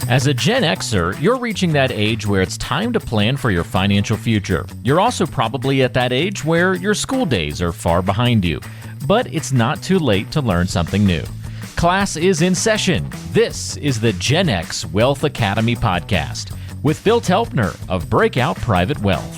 As a Gen Xer, you're reaching that age where it's time to plan for your financial future. You're also probably at that age where your school days are far behind you. But it's not too late to learn something new. Class is in session. This is the Gen X Wealth Academy podcast with Phil Telpner of Breakout Private Wealth.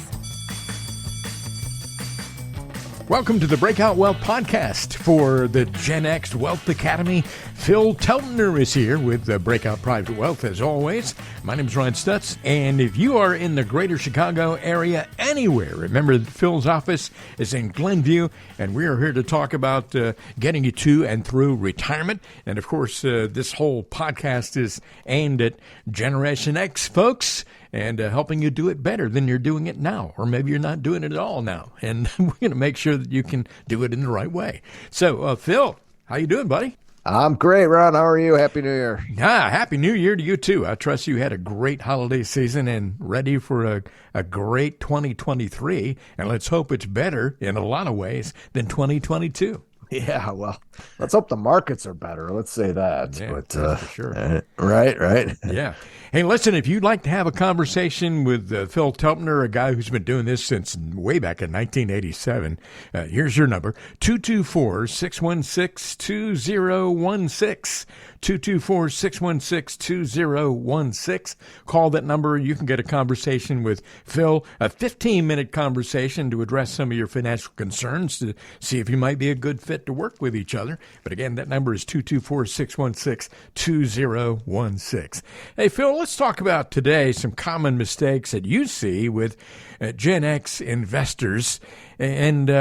Welcome to the Breakout Wealth podcast for the Gen X Wealth Academy. Phil Telpner is here with Breakout Private Wealth as always. My name is Ryan Stutz, and if you are in the greater Chicago area anywhere, remember that Phil's office is in Glenview, and we are here to talk about getting you to and through retirement. And of course, this whole podcast is aimed at Generation X folks and helping you do it better than you're doing it now, or maybe you're not doing it at all now. And we're going to make sure that you can do it in the right way. So, Phil, how you doing, buddy? I'm great, Ron. How are you? Happy New Year. Happy New Year to you, too. I trust you had a great holiday season and ready for a great 2023. And let's hope it's better in a lot of ways than 2022. Yeah, well, let's hope the markets are better. Let's say that. Yeah, but for sure. Right. Yeah. Hey, listen, if you'd like to have a conversation with Phil Telpner, a guy who's been doing this since way back in 1987, here's your number, 224-616-2016. 224-616-2016. Call that number. You can get a conversation with Phil, a 15-minute conversation to address some of your financial concerns to see if you might be a good fit to work with each other. But again, that number is 224-616-2016. Hey, Phil, let's talk about today some common mistakes that you see with Gen X investors. And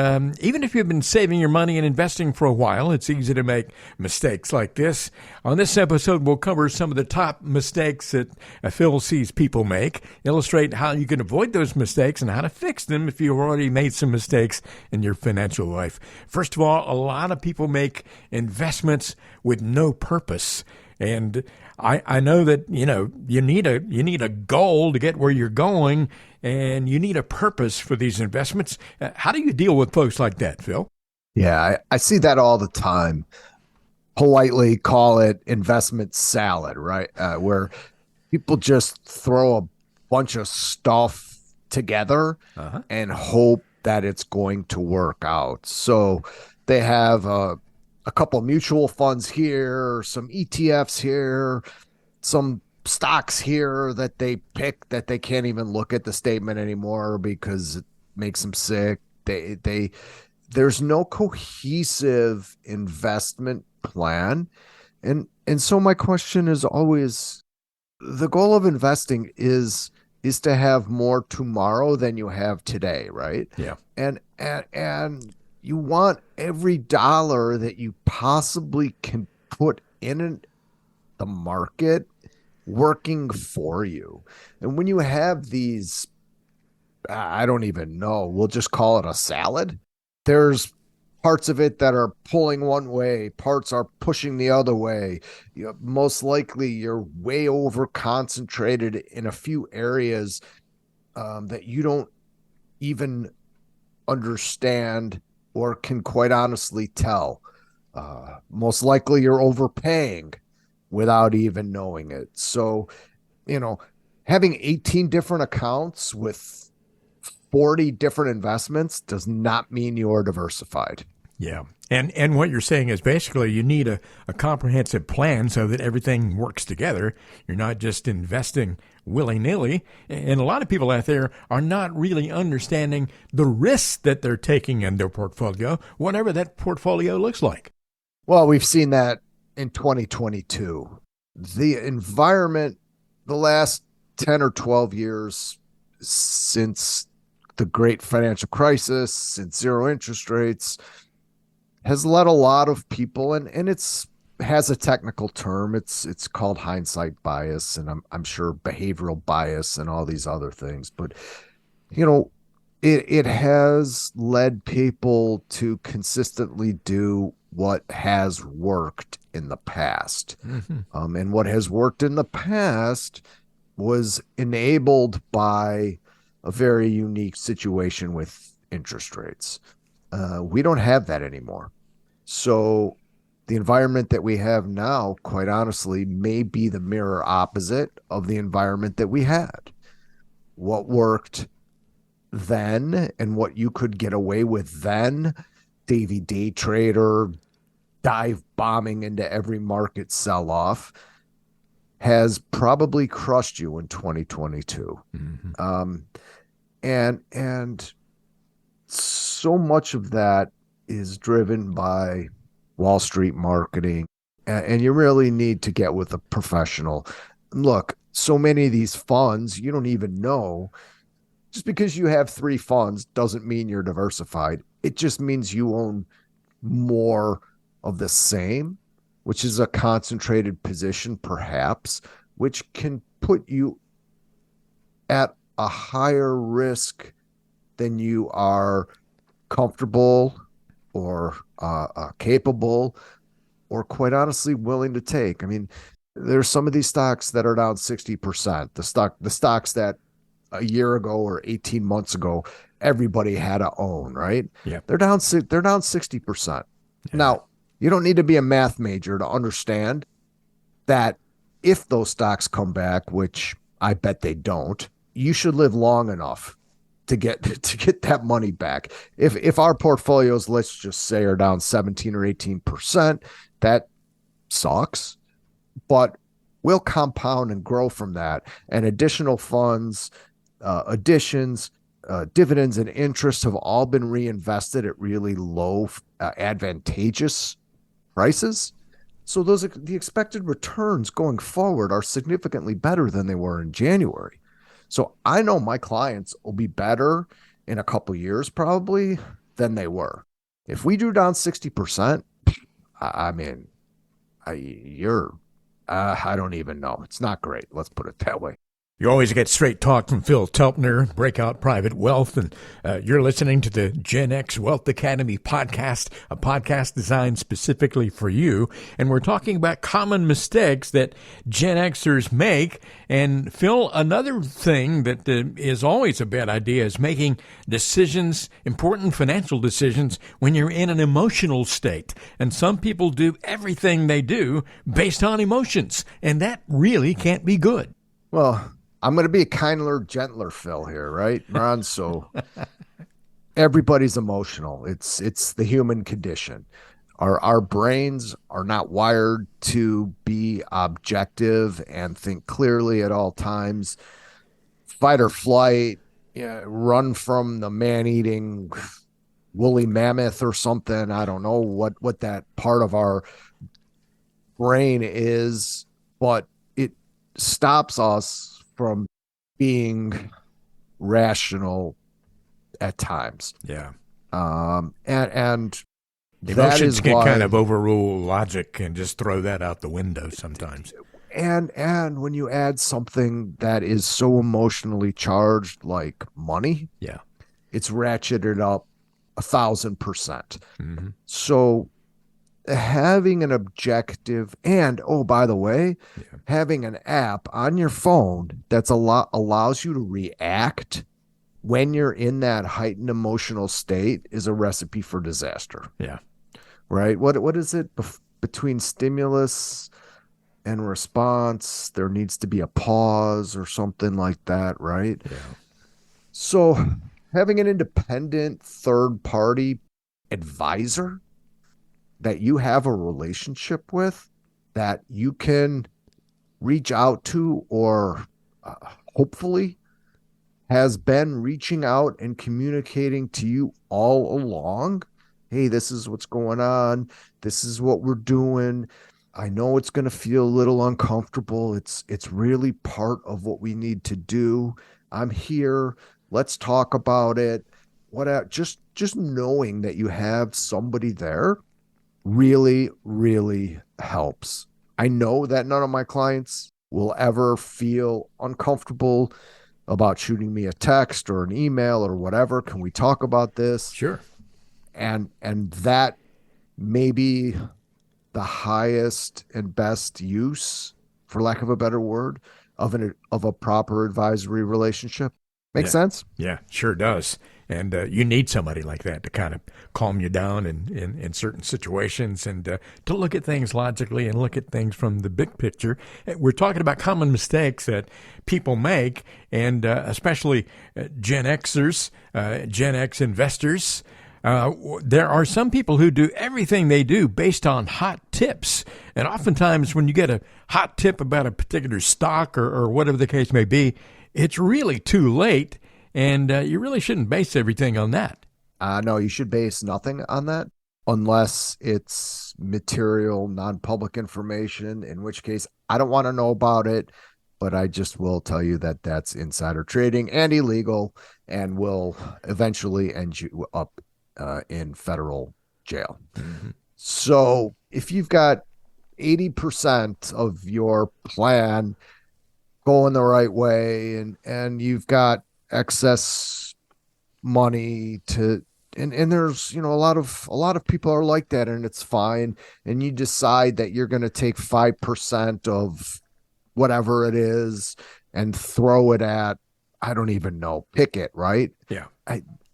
even if you've been saving your money and investing for a while, it's easy to make mistakes like this. On this episode, we'll cover some of the top mistakes that Phil sees people make, illustrate how you can avoid those mistakes and how to fix them if you've already made some mistakes in your financial life. First of all, a lot of people make investments with no purpose. And I know that, you need a goal to get where you're going, and you need a purpose for these investments. How do you deal with folks like that, Phil? Yeah, I see that all the time. Politely call it investment salad, right? Where people just throw a bunch of stuff together and hope that it's going to work out. So they have a couple mutual funds here, some ETFs here, some stocks here that they pick that they can't even look at the statement anymore because it makes them sick. There's no cohesive investment plan. And so my question is always, the goal of investing is to have more tomorrow than you have today, right? Yeah. And you want every dollar that you possibly can put in the market working for you. And when you have these, I don't even know, we'll just call it a salad. There's parts of it that are pulling one way, parts are pushing the other way. Most likely you're way over concentrated in a few areas that you don't even understand or can quite honestly tell. Most likely you're overpaying without even knowing it. So, having 18 different accounts with 40 different investments does not mean you're diversified. Yeah. And what you're saying is basically you need a comprehensive plan so that everything works together. You're not just investing willy-nilly. And a lot of people out there are not really understanding the risks that they're taking in their portfolio, whatever that portfolio looks like. Well, we've seen that in 2022. The environment, the last 10 or 12 years since the great financial crisis, since zero interest rates, has led a lot of people, and it's has a technical term. It's called hindsight bias, and I'm sure behavioral bias and all these other things. But it has led people to consistently do what has worked in the past. Mm-hmm. And what has worked in the past was enabled by a very unique situation with interest rates. We don't have that anymore. So the environment that we have now, quite honestly, may be the mirror opposite of the environment that we had. What worked then and what you could get away with then, Davy day trader, dive bombing into every market sell off, has probably crushed you in 2022. And so much of that is driven by Wall Street marketing, and you really need to get with a professional. Look, so many of these funds, you don't even know. Just because you have 3 funds doesn't mean you're diversified. It just means you own more of the same, which is a concentrated position, perhaps, which can put you at a higher risk than you are comfortable or capable or, quite honestly, willing to take. I mean, there's some of these stocks that are down 60%. The stocks that a year ago or 18 months ago everybody had to own, right? Yeah. They're down 60%. Yeah. Now, you don't need to be a math major to understand that if those stocks come back, which I bet they don't, you should live long enough to get that money back. If our portfolios, let's just say, are down 17 or 18%, that sucks, but we'll compound and grow from that. And additional funds, additions, dividends, and interest have all been reinvested at really low, advantageous prices. So the expected returns going forward are significantly better than they were in January. So I know my clients will be better in a couple of years probably than they were. If we drew down 60%, I mean, I don't even know. It's not great. Let's put it that way. You always get straight talk from Phil Telpner, Breakout Private Wealth, and you're listening to the Gen X Wealth Academy podcast, a podcast designed specifically for you. And we're talking about common mistakes that Gen Xers make. And Phil, another thing that is always a bad idea is making decisions, important financial decisions, when you're in an emotional state. And some people do everything they do based on emotions, and that really can't be good. Well, I'm going to be a kinder, gentler Phil here, right, Ron? So everybody's emotional. It's the human condition. Our brains are not wired to be objective and think clearly at all times. Fight or flight, run from the man-eating woolly mammoth or something. I don't know what that part of our brain is, but it stops us from being rational at times. Yeah. And emotions can kind of overrule logic and just throw that out the window sometimes. And when you add something that is so emotionally charged like money, yeah, it's ratcheted up 1,000%. Mm-hmm. So having an objective and, oh, by the way, having an app on your phone that's allows you to react when you're in that heightened emotional state is a recipe for disaster. Yeah. Right? What is it? Between stimulus and response, there needs to be a pause or something like that, right? Yeah. So having an independent third-party advisor that you have a relationship with, that you can reach out to, or hopefully has been reaching out and communicating to you all along. Hey, this is what's going on. This is what we're doing. I know it's going to feel a little uncomfortable. It's really part of what we need to do. I'm here. Let's talk about it. Just knowing that you have somebody there really, really helps. I know that none of my clients will ever feel uncomfortable about shooting me a text or an email or whatever. Can we talk about this? Sure. And that may be the highest and best use, for lack of a better word, of a proper advisory relationship. Make sense? Yeah, sure does. And you need somebody like that to kind of calm you down in certain situations and to look at things logically and look at things from the big picture. We're talking about common mistakes that people make, and especially Gen Xers, Gen X investors. There are some people who do everything they do based on hot tips. And oftentimes when you get a hot tip about a particular stock or whatever the case may be, it's really too late. And you really shouldn't base everything on that. No, you should base nothing on that unless it's material, non-public information, in which case I don't want to know about it, but I just will tell you that that's insider trading and illegal and will eventually end you up in federal jail. Mm-hmm. So if you've got 80% of your plan going the right way and you've got excess money to and there's a lot of people are like that, and it's fine, and you decide that you're going to take 5% of whatever it is and throw it at, I don't even know, pick it, right? Yeah.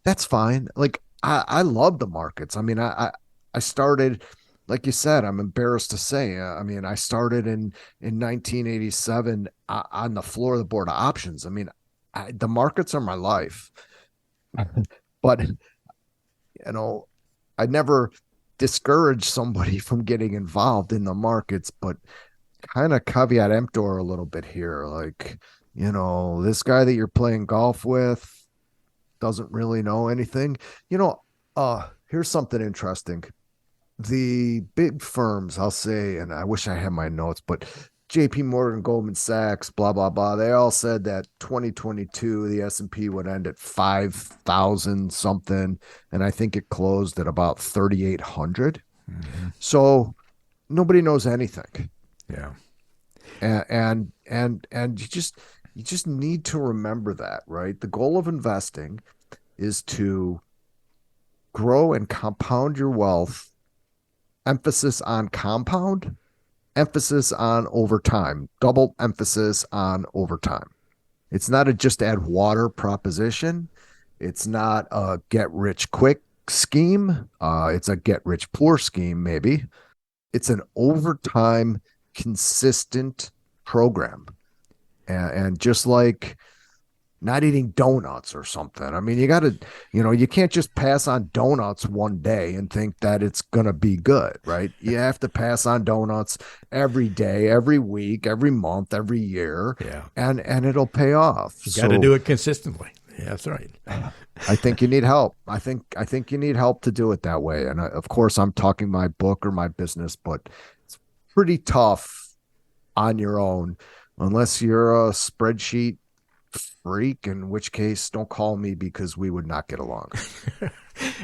That's fine. Like I love the markets. I mean, I started, like you said, I'm embarrassed to say, I started in 1987 on the floor of the board of options. I mean, the markets are my life, but I never discourage somebody from getting involved in the markets, but kind of caveat emptor a little bit here. Like, this guy that you're playing golf with doesn't really know anything. Here's something interesting. The big firms, I'll say, and I wish I had my notes, but JP Morgan, Goldman Sachs, blah, blah, blah. They all said that 2022, the S&P would end at 5,000 something. And I think it closed at about 3,800. Mm-hmm. So nobody knows anything. Yeah. And you just need to remember that, right? The goal of investing is to grow and compound your wealth. Emphasis on compound, emphasis on over time, double emphasis on over time. It's not a just add water proposition. It's not a get rich quick scheme. It's a get rich poor scheme, maybe. It's an over time, consistent program. And just like not eating donuts or something. I mean, you got to, you can't just pass on donuts one day and think that it's going to be good, right? You have to pass on donuts every day, every week, every month, every year. Yeah. And it'll pay off. You got to do it consistently. Yeah, that's right. I think you need help. I think you need help to do it that way. And of course, I'm talking my book or my business, but it's pretty tough on your own unless you're a spreadsheet freak, in which case don't call me because we would not get along.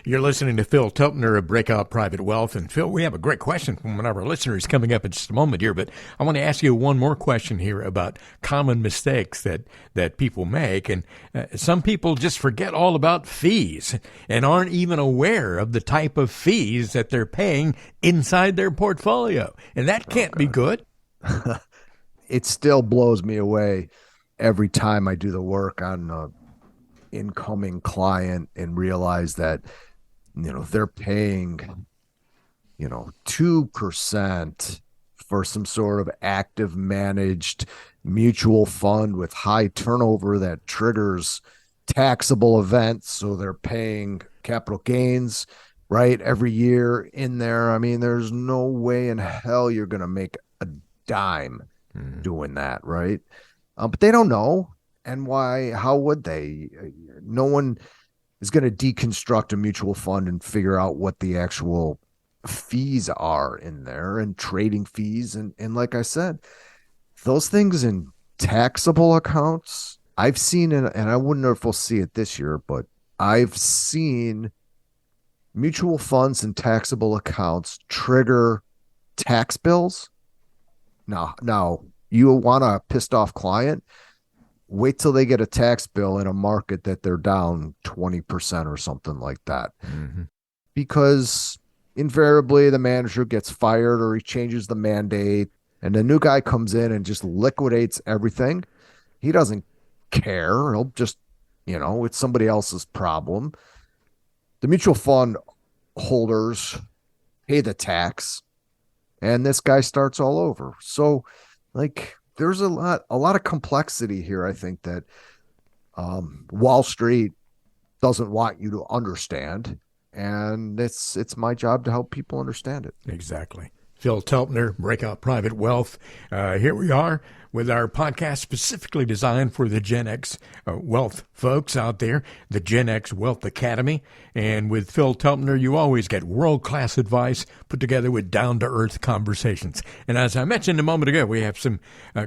You're listening to Phil Telpner of Breakout Private Wealth. And Phil, we have a great question from one of our listeners coming up in just a moment here, but I want to ask you one more question here about common mistakes that people make. And some people just forget all about fees and aren't even aware of the type of fees that they're paying inside their portfolio. And that can't be good. It still blows me away every time I do the work on an incoming client and realize that, they're paying, 2% for some sort of active managed mutual fund with high turnover that triggers taxable events. So they're paying capital gains, right, every year in there. I mean, there's no way in hell you're going to make a dime doing that, right? But they don't know. And why? How would they? No one is going to deconstruct a mutual fund and figure out what the actual fees are in there and trading fees. And like I said, those things in taxable accounts, I've seen, and I wouldn't know if we'll see it this year, but I've seen mutual funds and taxable accounts trigger tax bills. Now you want a pissed off client, wait till they get a tax bill in a market that they're down 20% or something like that. Mm-hmm. Because invariably the manager gets fired or he changes the mandate and the new guy comes in and just liquidates everything. He doesn't care. He'll just It's somebody else's problem. The mutual fund holders pay the tax, and this guy starts all over. So, like, there's a lot of complexity here. I think that Wall Street doesn't want you to understand, and it's my job to help people understand it. Exactly. Phil Telpner, Breakout Private Wealth. Here we are with our podcast specifically designed for the Gen X wealth folks out there, the Gen X Wealth Academy. And with Phil Telpner, you always get world-class advice put together with down-to-earth conversations. And as I mentioned a moment ago, we have some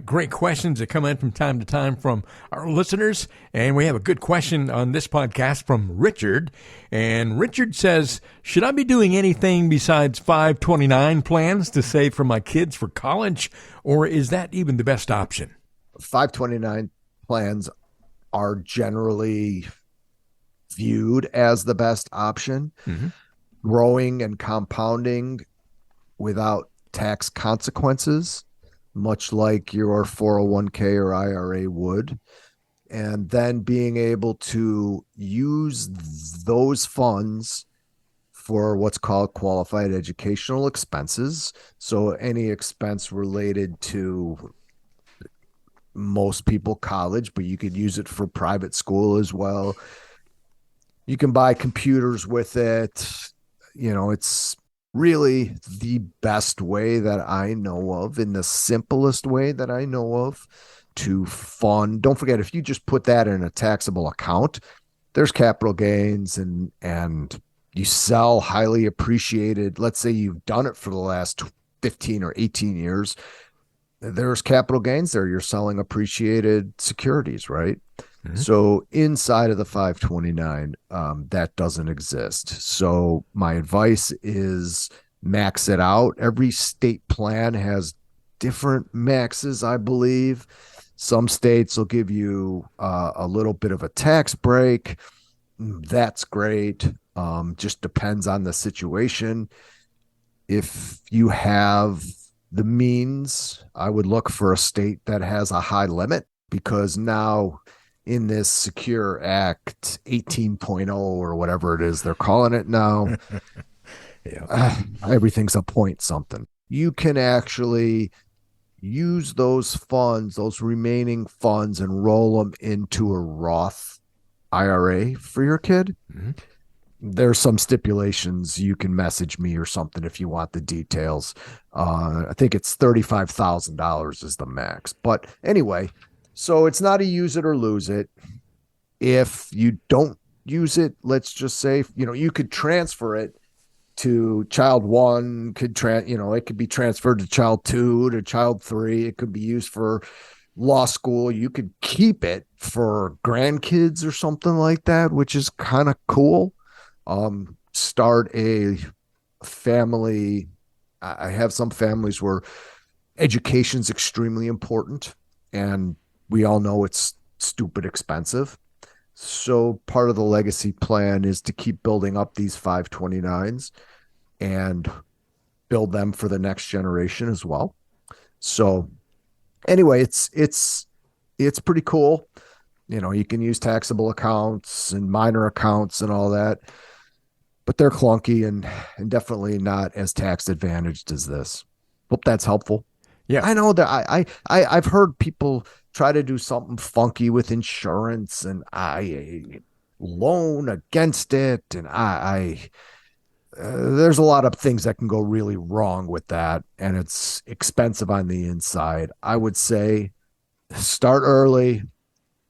great questions that come in from time to time from our listeners. And we have a good question on this podcast from Richard. And Richard says, should I be doing anything besides 529 plans to save for my kids for college, or is that even the best option? 529 plans are generally viewed as the best option. Mm-hmm. Growing and compounding without tax consequences, much like your 401k or IRA would. And then being able to use those funds for what's called qualified educational expenses. So any expense related to, most people, college, but you could use it for private school as well. You can buy computers with it. It's really the best way that I know of, in the simplest way that I know of, to fund. Don't forget, if you just put that in a taxable account, there's capital gains, and you sell highly appreciated. Let's say you've done it for the last 15 or 18 years. There's capital gains there. You're selling appreciated securities, right? Mm-hmm. So inside of the 529, that doesn't exist. So my advice is max it out. Every state plan has different maxes, I believe. Some states will give you a little bit of a tax break. That's great. Just depends on the situation. If you have the means, I would look for a state that has a high limit, because now in this Secure Act 18.0 or whatever it is they're calling it now, everything's a point something. You can actually use those funds, those remaining funds, and roll them into a Roth IRA for your kid. Mm-hmm. There's some stipulations. You can message me or something if you want the details. I think it's $35,000 is the max. But anyway, so it's not a use it or lose it. If you don't use it, let's just say, you could transfer it to child one, it could be transferred to child two, to child three. It could be used for law school. You could keep it for grandkids or something like that, which is kind of cool. Start a family. I have some families where education's extremely important, and we all know it's stupid expensive. So part of the legacy plan is to keep building up these 529s and build them for the next generation as well. So anyway, it's pretty cool. You can use taxable accounts and minor accounts and all that, but they're clunky and definitely not as tax advantaged as this. Hope that's helpful. Yeah, I know that I've heard people try to do something funky with insurance, and I loan against it, and there's a lot of things that can go really wrong with that, and it's expensive on the inside. I would say start early,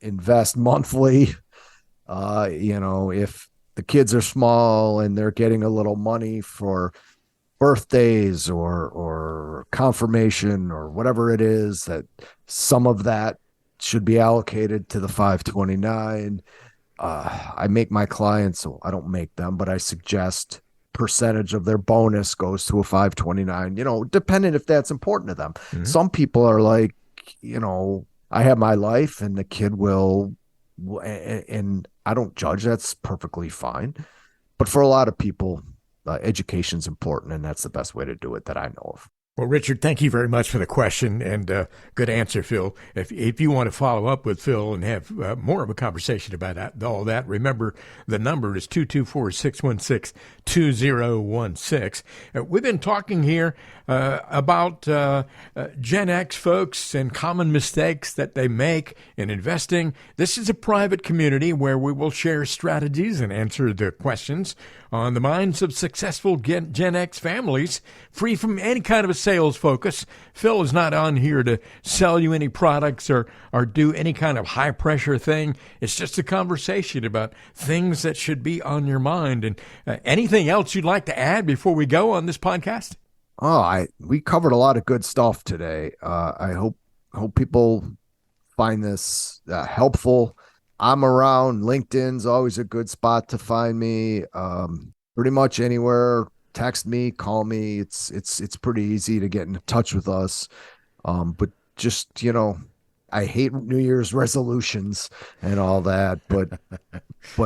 invest monthly. If the kids are small and they're getting a little money for birthdays or confirmation or whatever it is, that some of that should be allocated to the 529. I make my clients, so I don't make them, but I suggest percentage of their bonus goes to a 529, depending if that's important to them. Mm-hmm. Some people are like, I have my life and the kid will, and I don't judge. That's perfectly fine. But for a lot of people, education's important, and that's the best way to do it that I know of. Well, Richard, thank you very much for the question and good answer, Phil. If you want to follow up with Phil and have more of a conversation about all that, remember the number is 224-616-2016. We've been talking here about Gen X folks and common mistakes that they make in investing. This is a private community where we will share strategies and answer the questions on the minds of successful Gen X families, free from any kind of a sales focus. Phil is not on here to sell you any products or do any kind of high pressure thing. It's just a conversation about things that should be on your mind. And anything else you'd like to add before we go on this podcast? We covered a lot of good stuff today. I hope people find this helpful. I'm around. LinkedIn's always a good spot to find me. Pretty much anywhere. Text me, call me. It's pretty easy to get in touch with us. But just, I hate New Year's resolutions and all that, but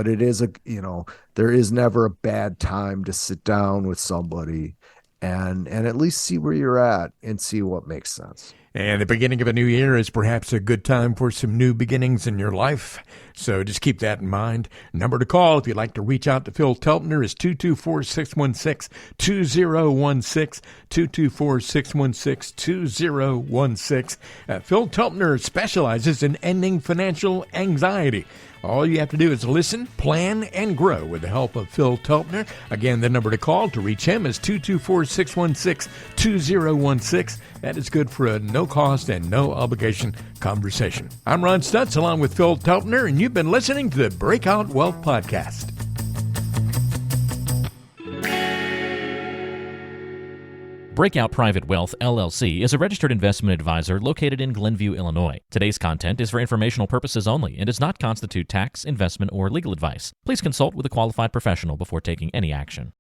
it is there is never a bad time to sit down with somebody and at least see where you're at and see what makes sense. And the beginning of a new year is perhaps a good time for some new beginnings in your life. So just keep that in mind. Number to call if you'd like to reach out to Phil Telpner is 224-616-2016, 224-616-2016. Phil Telpner specializes in ending financial anxiety. All you have to do is listen, plan, and grow with the help of Phil Telpner. Again, the number to call to reach him is 224-616-2016. That is good for a no-cost and no-obligation conversation. I'm Ron Stutz along with Phil Telpner, and you've been listening to the Breakout Wealth Podcast. Breakout Private Wealth, LLC, is a registered investment advisor located in Glenview, Illinois. Today's content is for informational purposes only and does not constitute tax, investment, or legal advice. Please consult with a qualified professional before taking any action.